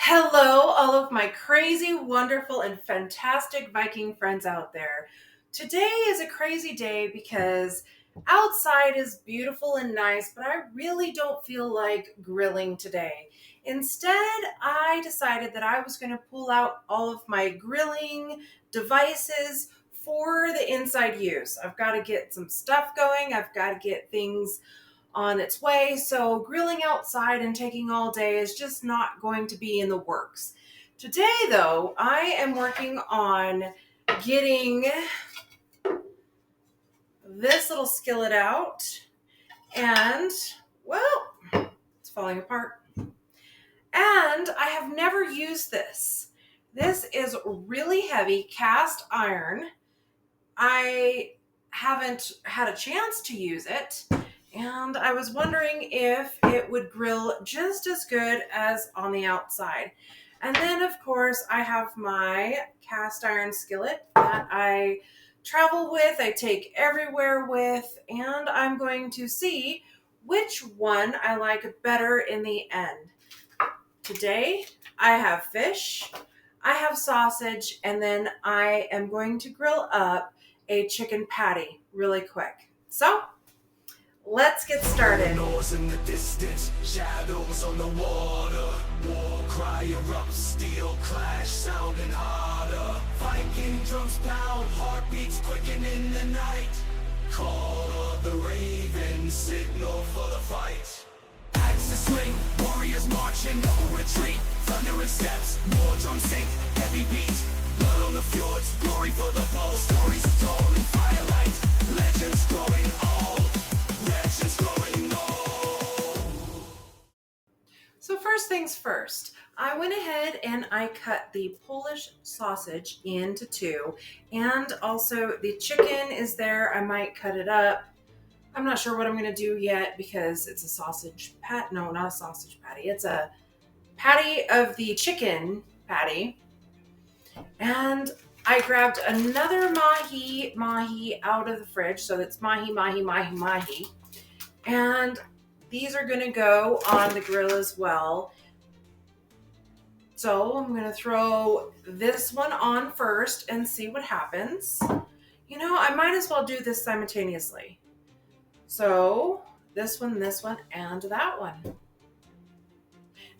Hello, all of my crazy, wonderful, and fantastic Viking friends out there. Today is a crazy day because outside is beautiful and nice, but I really don't feel like grilling today. Instead, I decided that I was going to pull out all of my grilling devices for the inside use. I've got to get some stuff going, I've got to get things on its way. So grilling outside and taking all day is just not going to be in the works. Today, though, I am working on getting this little skillet out and, well, it's falling apart. And I have never used this. This is really heavy cast iron. I haven't had a chance to use it, and I was wondering if it would grill just as good as on the outside. And then, of course, I have my cast iron skillet that I travel with, I take everywhere with, and I'm going to see which one I like better in the end. Today, I have fish, I have sausage, and then I am going to grill up a chicken patty really quick. So, let's get started. Noise in the distance, shadows on the water. War cry erupts, steel clash sounding harder. Viking drums pound, heartbeats quicken in the night. Call of the raven, signal for the fight. Axes swing, warriors marching, no retreat. Thundering steps, more drums sink, heavy beat. Blood on the fjords, glory for the bow. Stories told in firelight, legends growing old. So first things first, I went ahead and I cut the Polish sausage into two, and also the chicken is there. I might cut it up. I'm not sure what I'm going to do yet because it's a sausage no, not a sausage patty. It's a patty of the chicken patty. And I grabbed another mahi out of the fridge. So that's mahi. And these are going to go on the grill as well. So I'm going to throw this one on first and see what happens. You know, I might as well do this simultaneously. So this one, and that one.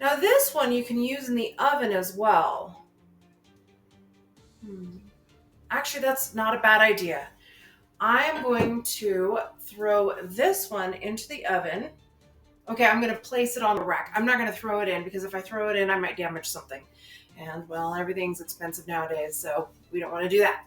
Now this one you can use in the oven as well. Actually, that's not a bad idea. I'm going to throw this one into the oven. Okay, I'm going to place it on the rack. I'm not going to throw it in because if I throw it in, I might damage something. And, well, everything's expensive nowadays, so we don't want to do that.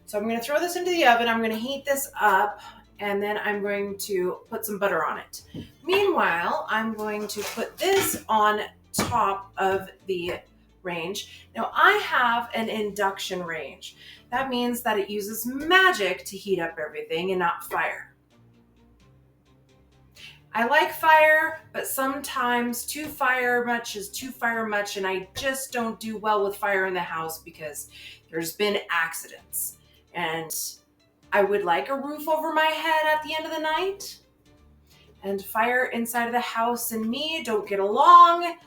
So I'm going to throw this into the oven. I'm going to heat this up, and then I'm going to put some butter on it. Meanwhile, I'm going to put this on top of the range. Now, I have an induction range. That means that it uses magic to heat up everything and not fire. I like fire, but sometimes too fire much is too fire much, and I just don't do well with fire in the house because there's been accidents. And I would like a roof over my head at the end of the night. And fire inside of the house and me don't get along,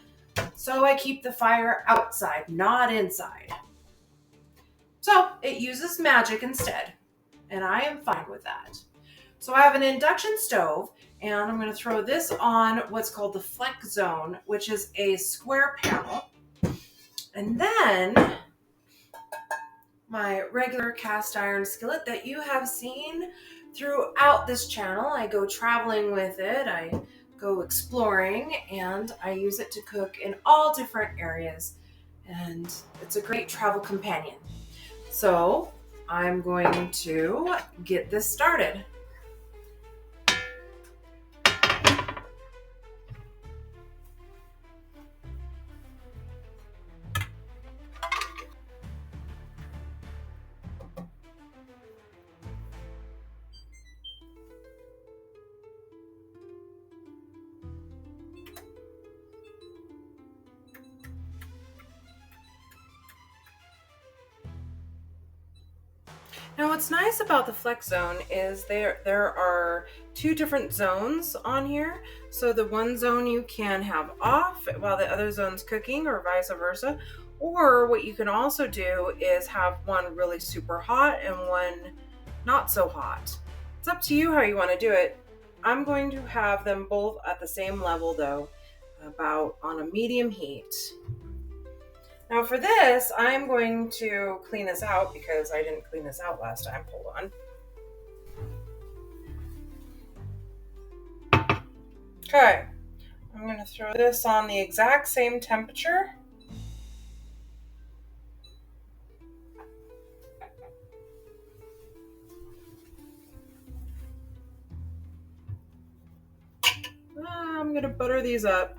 so I keep the fire outside, not inside. So it uses magic instead, and I am fine with that. So I have an induction stove, and I'm going to throw this on what's called the flex zone, which is a square panel. And then my regular cast iron skillet that you have seen throughout this channel. I go traveling with it, I go exploring, and I use it to cook in all different areas. And it's a great travel companion. So I'm going to get this started. Now, what's nice about the flex zone is there are two different zones on here. So the one zone you can have off while the other zone's cooking, or vice versa. Or what you can also do is have one really super hot and one not so hot. It's up to you how you want to do it. I'm going to have them both at the same level though, about on a medium heat. Now for this, I'm going to clean this out because I didn't clean this out last time. Hold on. Okay, I'm going to throw this on the exact same temperature. I'm going to butter these up.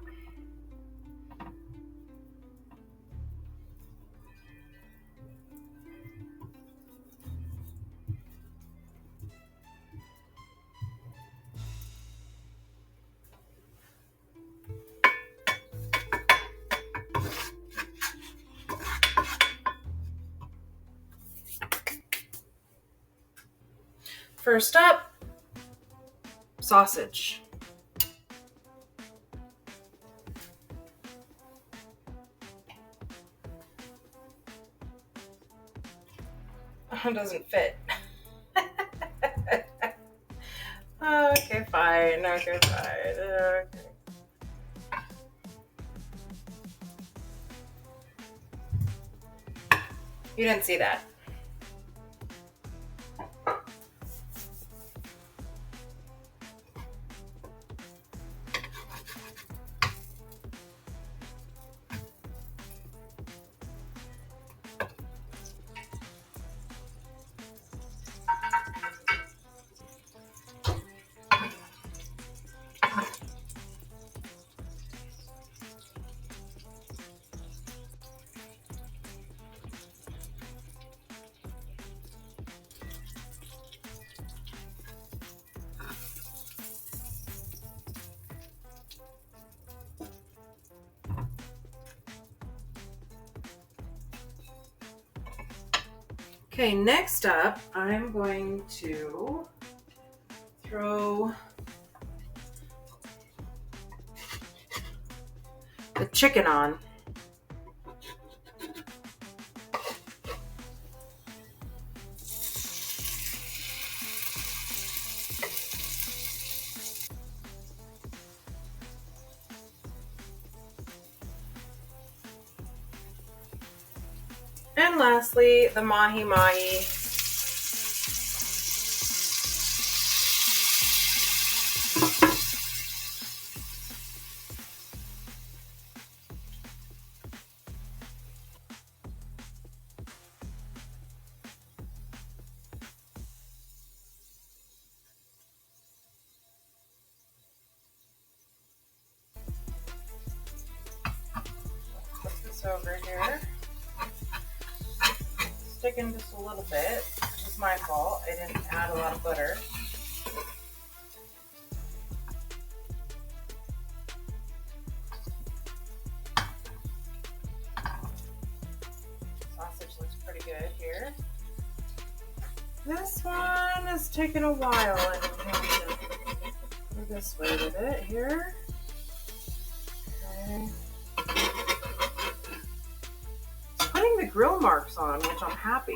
First up, sausage. It doesn't fit. Okay, fine. Okay, fine. Okay. You didn't see that. Okay, next up, I'm going to throw the chicken on. And lastly, the mahi-mahi. Put this over here. Sticking just a little bit, which is my fault. I didn't add a lot of butter. Sausage looks pretty good here. This one is taking a while. I don't have to go this way with it here. Okay. It's putting the grill marks on, which I'm happy.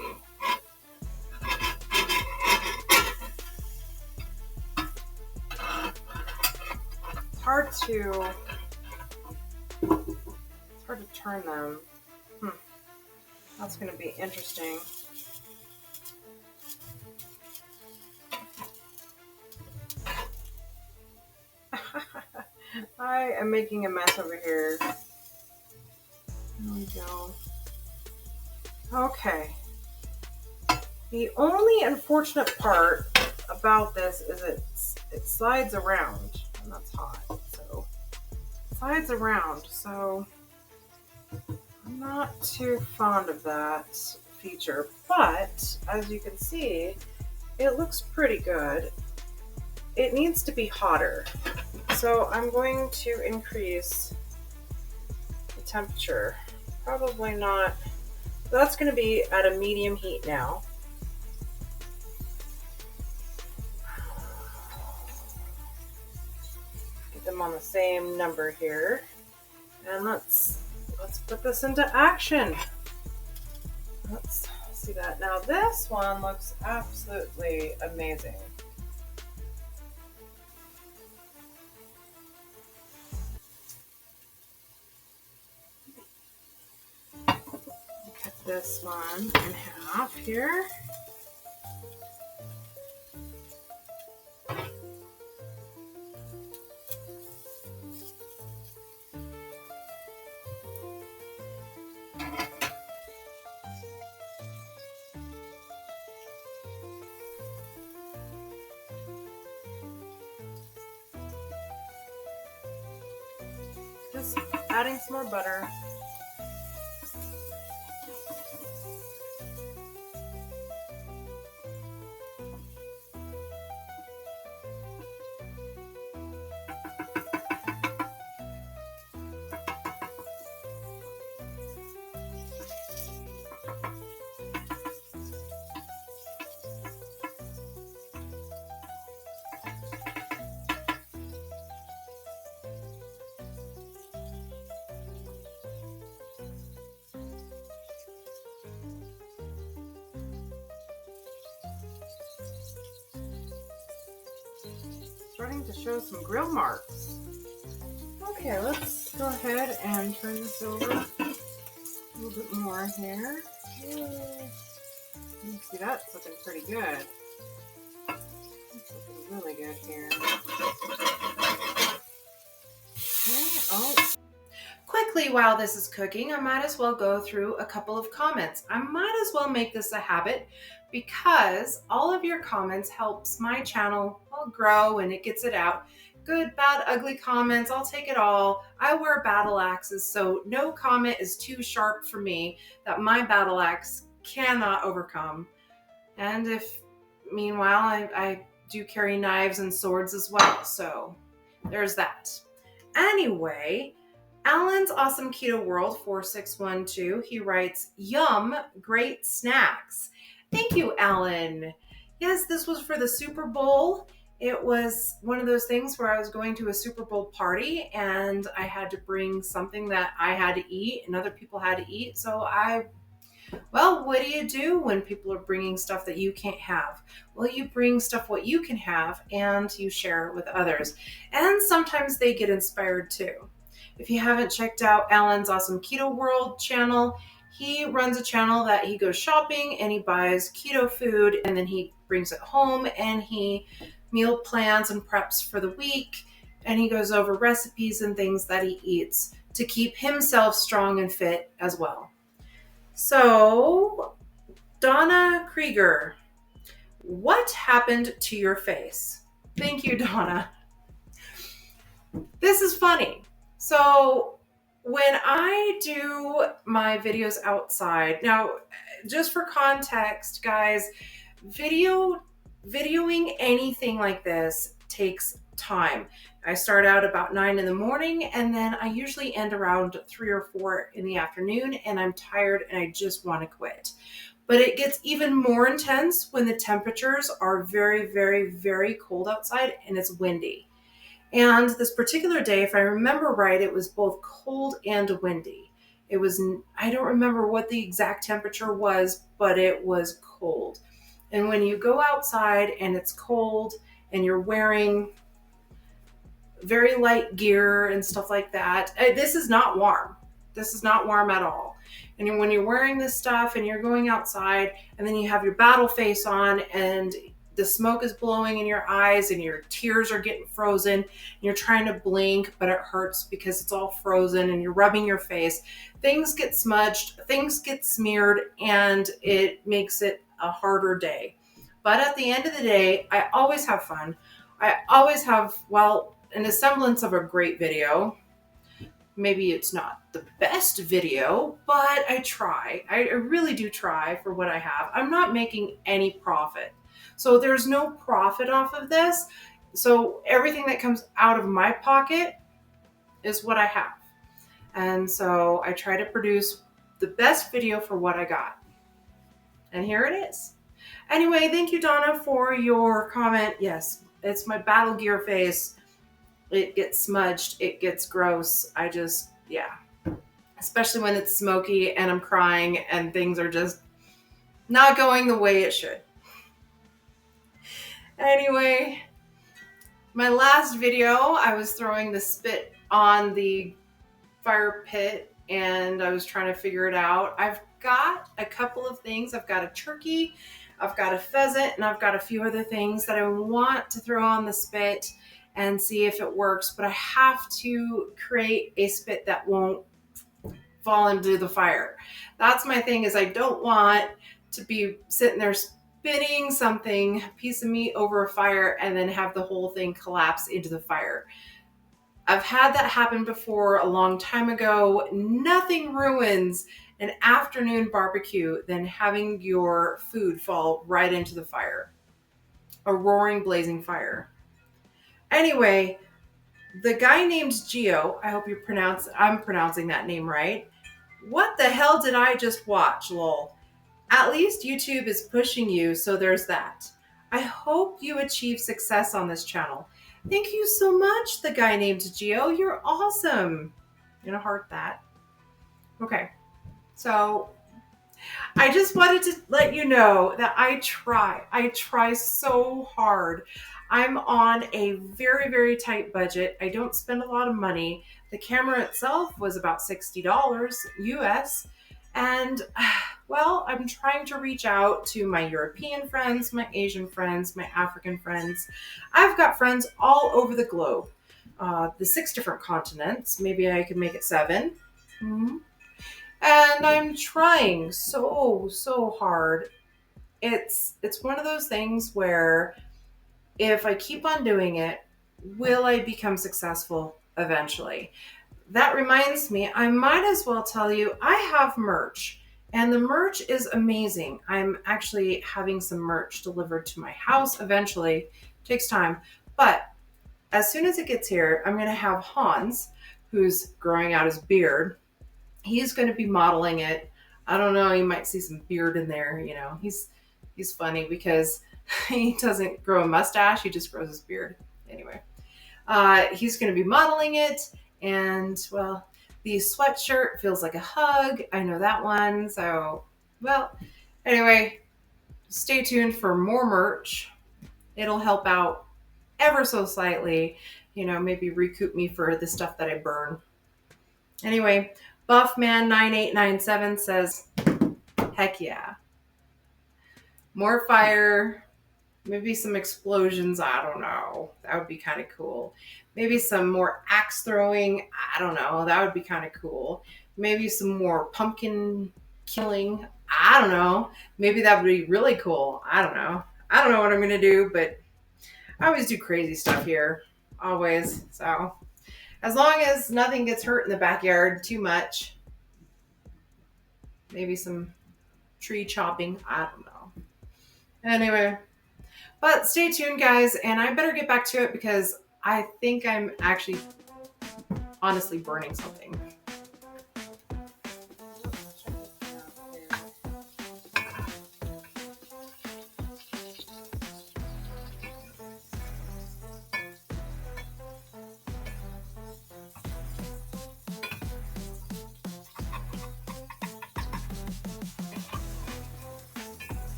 It's hard to turn them. That's going to be interesting. I am making a mess over here. There we go. Okay. The only unfortunate part about this is it slides around, and that's hot. So it slides around. So I'm not too fond of that feature, but as you can see, it looks pretty good. It needs to be hotter. So I'm going to increase the temperature. Probably not. That's going to be at a medium heat now. them on the same number here. And let's put this into action. Let's see that. Now this one looks absolutely amazing. Cut this one in half here. Just adding some more butter. Starting to show some grill marks. Okay, let's go ahead and turn this over a little bit more here. You see, that's looking pretty good. It's looking really good here. Okay, oh. Quickly, while this is cooking, I might as well go through a couple of comments. I might as well make this a habit because all of your comments helps my channel grow and it gets it out. Good, bad, ugly comments, I'll take it all. I wear battle axes, so no comment is too sharp for me that my battle axe cannot overcome. And if, meanwhile, I do carry knives and swords as well, so there's that. Anyway, Alan's Awesome Keto World 4612, he writes, "Yum, great snacks." Thank you, Alan. Yes, this was for the Super Bowl. It was one of those things where I was going to a Super Bowl party and I had to bring something that I had to eat and other people had to eat. So well, what do you do when people are bringing stuff that you can't have? Well, you bring stuff what you can have and you share it with others. And sometimes they get inspired too. If you haven't checked out Alan's Awesome Keto World channel, he runs a channel that he goes shopping and he buys keto food and then he brings it home and he meal plans and preps for the week. And he goes over recipes and things that he eats to keep himself strong and fit as well. So, Donna Krieger, what happened to your face? Thank you, Donna. This is funny. So when I do my videos outside, now just for context, guys, videoing anything like this takes time. I start out about 9 in the morning and then I usually end around 3 or 4 in the afternoon and I'm tired and I just want to quit. But it gets even more intense when the temperatures are very, very, very cold outside and it's windy. And this particular day, if I remember right, it was both cold and windy. It was, I don't remember what the exact temperature was, but it was cold. And when you go outside and it's cold and you're wearing very light gear and stuff like that, this is not warm. This is not warm at all. And when you're wearing this stuff and you're going outside and then you have your battle face on and the smoke is blowing in your eyes and your tears are getting frozen and you're trying to blink, but it hurts because it's all frozen and you're rubbing your face. Things get smudged, things get smeared, and it makes it a harder day. But at the end of the day, I always have fun. I always have, well, an semblance of a great video. Maybe it's not the best video, but I try. I really do try for what I have. I'm not making any profit. So there's no profit off of this. So everything that comes out of my pocket is what I have. And so I try to produce the best video for what I got. And here it is. Anyway, thank you, Donna, for your comment. Yes, it's my battle gear face. It gets smudged, it gets gross. Yeah. Especially when it's smoky and I'm crying and things are just not going the way it should. Anyway, my last video, I was throwing the spit on the fire pit and I was trying to figure it out. I've got a couple of things. I've got a turkey, I've got a pheasant, and I've got a few other things that I want to throw on the spit and see if it works, but I have to create a spit that won't fall into the fire. That's my thing, is I don't want to be sitting there spinning something, piece of meat over a fire, and then have the whole thing collapse into the fire. I've had that happen before a long time ago. Nothing ruins an afternoon barbecue than having your food fall right into the fire. A roaring, blazing fire. Anyway, the guy named Geo, I hope I'm pronouncing that name right. What the hell did I just watch, lol? At least YouTube is pushing you, so there's that. I hope you achieve success on this channel. Thank you so much, the guy named Geo. You're awesome. I'm gonna heart that. Okay, so I just wanted to let you know that I try so hard. I'm on a very, very tight budget. I don't spend a lot of money. The camera itself was about $60 US. And well, I'm trying to reach out to my European friends, my Asian friends, my African friends. I've got friends all over the globe, the 6 different continents. Maybe I could make it 7. Mm-hmm. And I'm trying so hard. It's one of those things where if I keep on doing it, will I become successful eventually? That reminds me, I might as well tell you I have merch, and the merch is amazing. I'm actually having some merch delivered to my house eventually. It takes time, but as soon as it gets here, I'm going to have Hans, who's growing out his beard. He's going to be modeling it. I don't know, you might see some beard in there, you know. He's funny because he doesn't grow a mustache, he just grows his beard. Anyway, he's going to be modeling it, and well, the sweatshirt feels like a hug. I know that one. So, well, anyway, stay tuned for more merch. It'll help out ever so slightly, you know, maybe recoup me for the stuff that I burn. Anyway, Buffman9897 says, heck yeah. More fire, maybe some explosions. I don't know. That would be kind of cool. Maybe some more axe throwing. I don't know. That would be kind of cool. Maybe some more pumpkin killing. I don't know. Maybe that would be really cool. I don't know. I don't know what I'm going to do, but I always do crazy stuff here. Always. So as long as nothing gets hurt in the backyard too much. Maybe some tree chopping. I don't know. Anyway. But stay tuned, guys, and I better get back to it because I think I'm actually honestly burning something.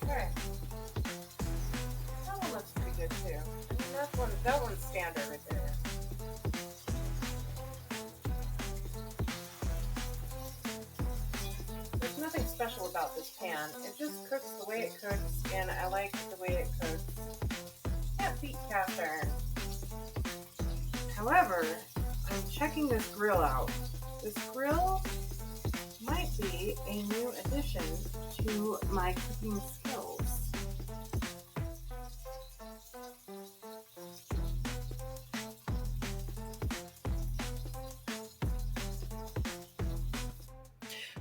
Okay. That one looks pretty good too. That one's standard right there. There's nothing special about this pan. It just cooks the way it cooks, and I like the way it cooks. Can't beat cast iron. However, I'm checking this grill out. This grill might be a new addition to my cooking skills.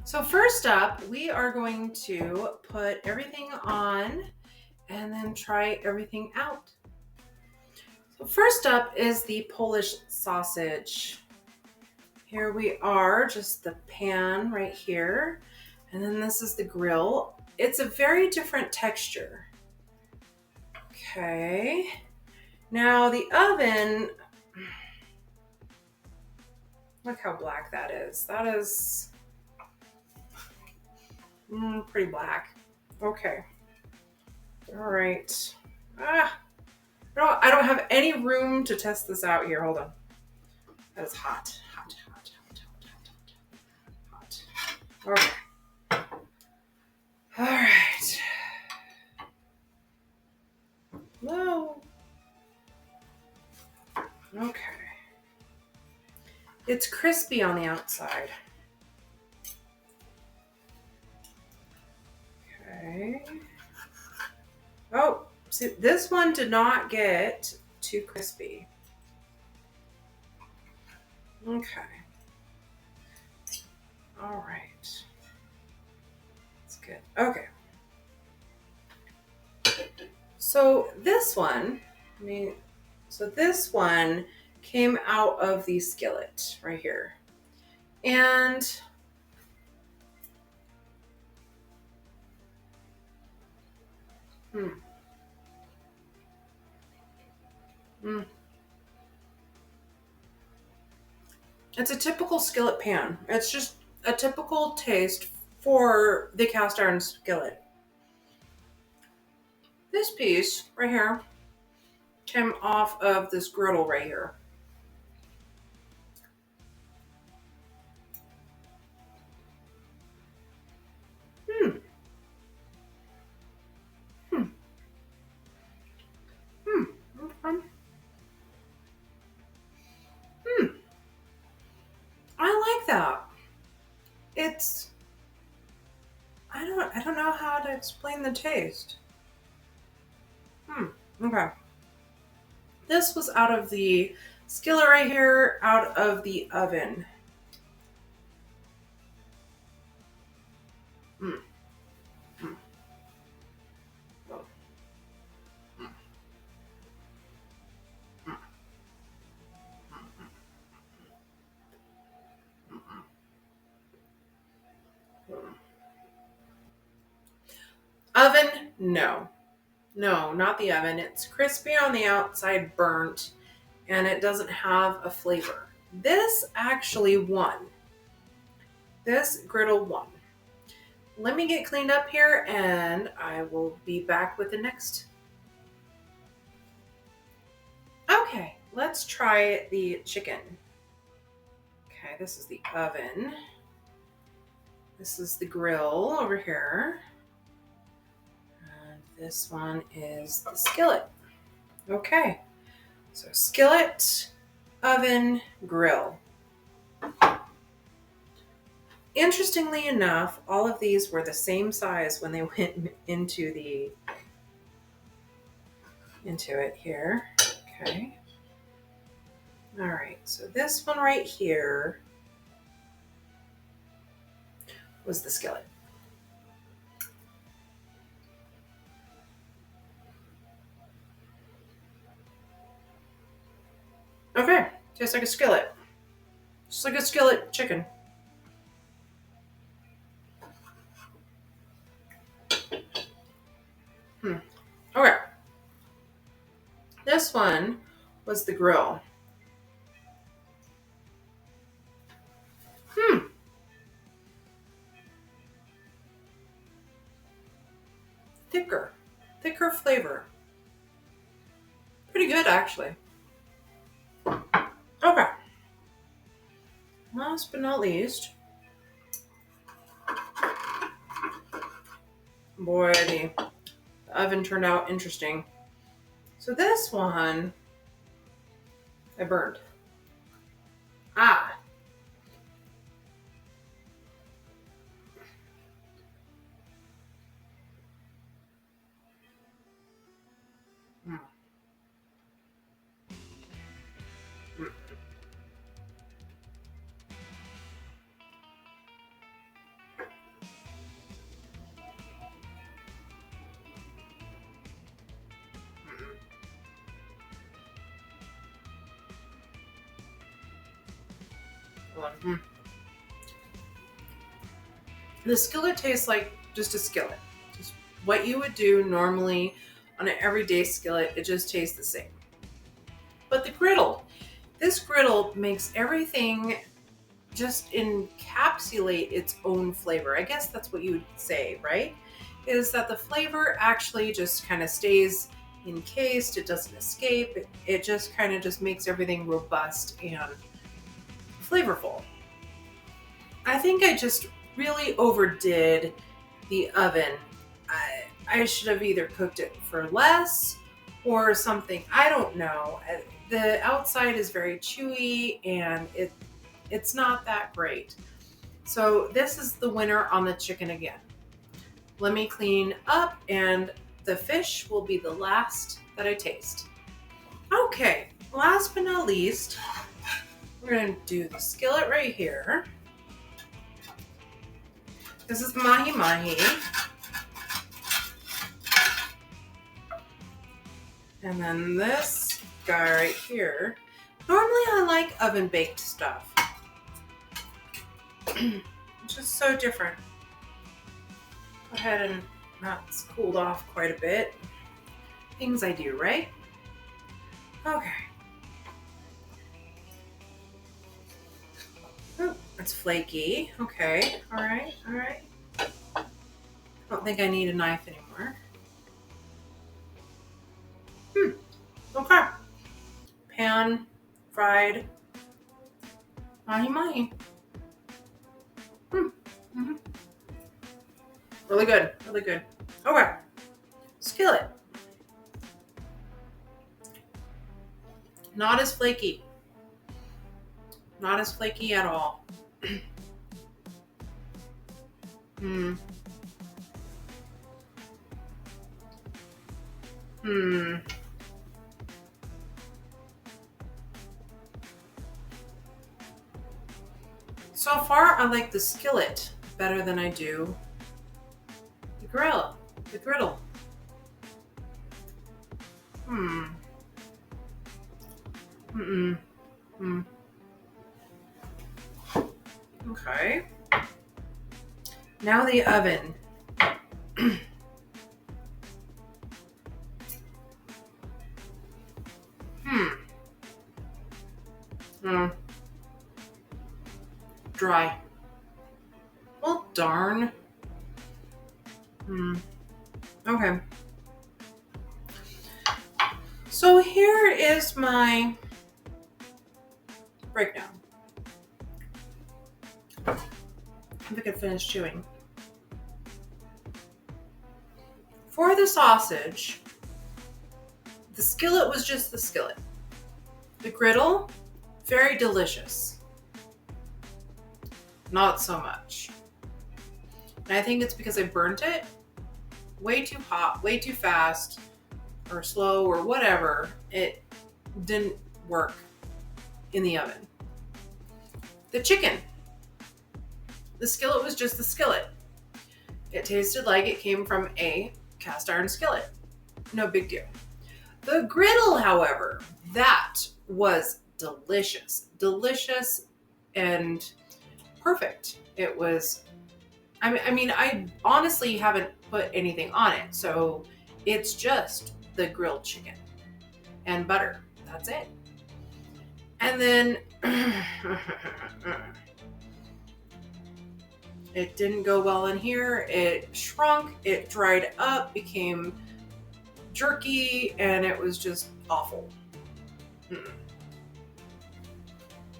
So first up, we are going to put everything on and then try everything out. So first up is the Polish sausage. Here we are, just the pan right here. And then this is the grill. It's a very different texture. Okay. Now the oven, look how black that is. That is pretty black. Okay. All right. I don't have any room to test this out here. Hold on. That is hot. Hot, hot, hot, hot, hot, hot. Okay. All right. Whoa. Okay. It's crispy on the outside. Okay. Oh, see, this one did not get too crispy. Okay. All right. That's good. Okay. So this one, this one came out of the skillet right here. And it's a typical skillet pan. It's just a typical taste for the cast iron skillet. This piece right here came off of this griddle right here. Okay. I like that. It's I don't know how to explain the taste. Okay. This was out of the skillet right here, out of the oven. Mm. Mm. Oh. Mm. Mm. Mm. Oven? No. No, not the oven. It's crispy on the outside, burnt, and it doesn't have a flavor. This actually won. This griddle won. Let me get cleaned up here and I will be back with the next. Okay, let's try the chicken. Okay, this is the oven. This is the grill over here. And this one is the skillet. Okay, so skillet, oven, grill. Interestingly enough, all of these were the same size when they went into it here. Okay. All right, so this one right here was the skillet. Okay, tastes like a skillet. Just like a skillet chicken. Okay. This one was the grill. Thicker flavor. Pretty good, actually. Okay. Last but not least, boy, the oven turned out interesting. So this one, I burned. Ah. Mm. Mm. The skillet tastes like just a skillet. Just what you would do normally on an everyday skillet, it just tastes the same. But the griddle, this griddle makes everything just encapsulate its own flavor. I guess that's what you would say, right? Is that the flavor actually just kind of stays encased, it doesn't escape, it just kind of just makes everything robust and flavorful. I think I just really overdid the oven. I should have either cooked it for less or something. I don't know. The outside is very chewy and it's not that great. So this is the winner on the chicken again. Let me clean up and the fish will be the last that I taste. Okay, last but not least, we're going to do the skillet right here. This is mahi mahi. And then this guy right here. Normally I like oven baked stuff. It's just so different. Go ahead and that's cooled off quite a bit. Things I do, right? Okay. Oh, it's flaky. Okay. All right. I don't think I need a knife anymore. Okay. Pan fried mahi mahi. Really good. Really good. Okay. Skillet. Not as flaky. Not as flaky at all. So far, I like the skillet better than I do the griddle. Okay. Now the oven. Dry. Well, darn. Okay. So here is my breakdown. If I can finish chewing. For the sausage, the skillet was just the skillet. The griddle, very delicious. Not so much. And I think it's because I burnt it way too hot, way too fast, or slow, or whatever. It didn't work in the oven. The chicken. The skillet was just the skillet. It tasted like it came from a cast iron skillet. No big deal. The griddle, however, that was delicious. Delicious and perfect. It was, I mean, I honestly haven't put anything on it. So it's just the grilled chicken and butter. That's it. And then it didn't go well in here. It shrunk, it dried up, became jerky, and it was just awful.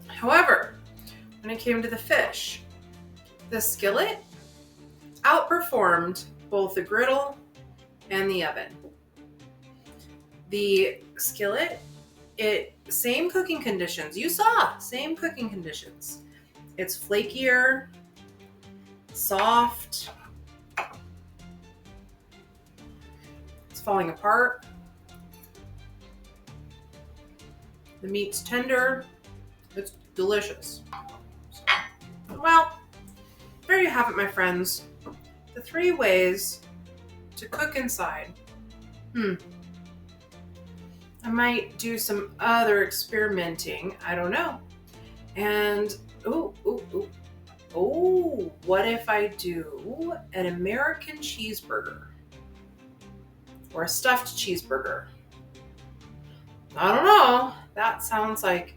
However, when it came to the fish, the skillet outperformed both the griddle and the oven. The skillet, same cooking conditions. You saw, same cooking conditions. It's flakier, soft. It's falling apart. The meat's tender. It's delicious. Well, there you have it, my friends. The 3 ways to cook inside. I might do some other experimenting. I don't know. And, oh Oh, what if I do an American cheeseburger or a stuffed cheeseburger? I don't know. That sounds like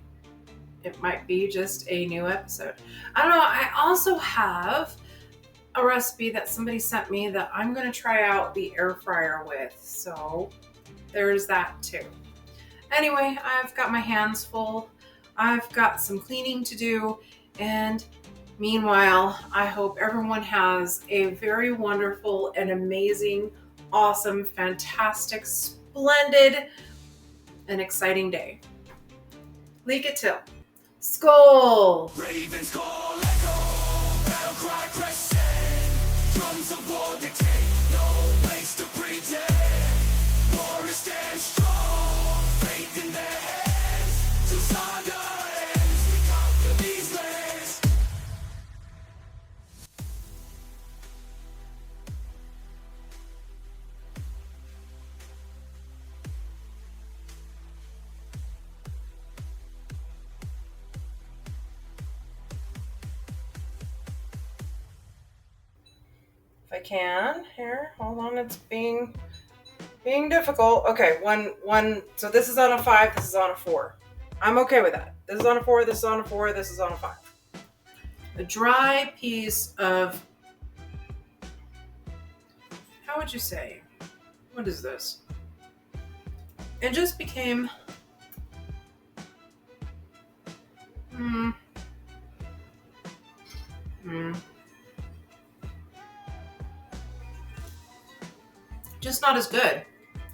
it might be just a new episode. I don't know. I also have a recipe that somebody sent me that I'm going to try out the air fryer with. So there's that too. Anyway, I've got my hands full. I've got some cleaning to do. And meanwhile, I hope everyone has a very wonderful and amazing, awesome, fantastic, splendid, and exciting day. Leak it till. Skull! Ravens call echo, battle cry crescent. Drums of war dictate, no place to pretend. Warriors stand strong, faith in their hands. Till saga ends, we conquer these lands. If I can, here, hold on, it's being difficult. Okay, one, so this is on a 5, this is on a 4. I'm okay with that. This is on a 4, this is on a 4, this is on a 5. A dry piece of, how would you say, what is this? It just became, just not as good.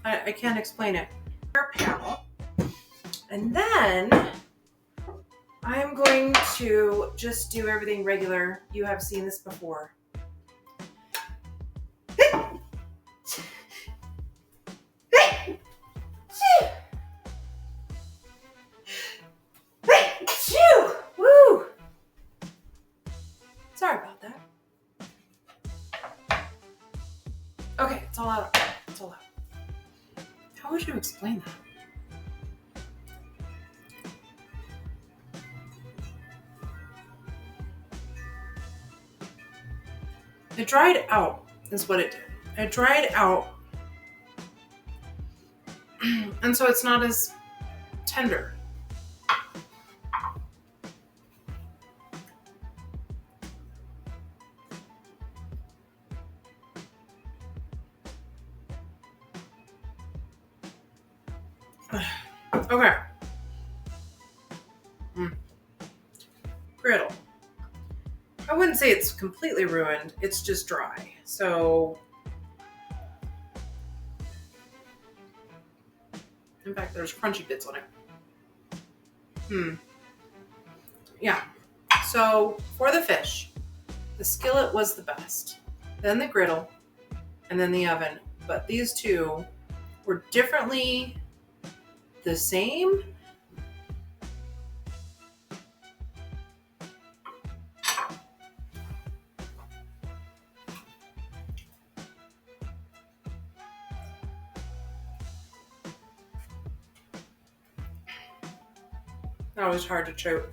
I can't explain it. Panel. And then I'm going to just do everything regular. You have seen this before. Woo! Sorry about that. Okay, it's all out. It's all out. How would you explain that? It dried out, is what it did. It dried out, and so it's not as tender. Okay. Griddle. I wouldn't say it's completely ruined. It's just dry. So, in fact, there's crunchy bits on it. Yeah. So, for the fish, the skillet was the best. Then the griddle, and then the oven. But these two were differently the same. That was hard to choke.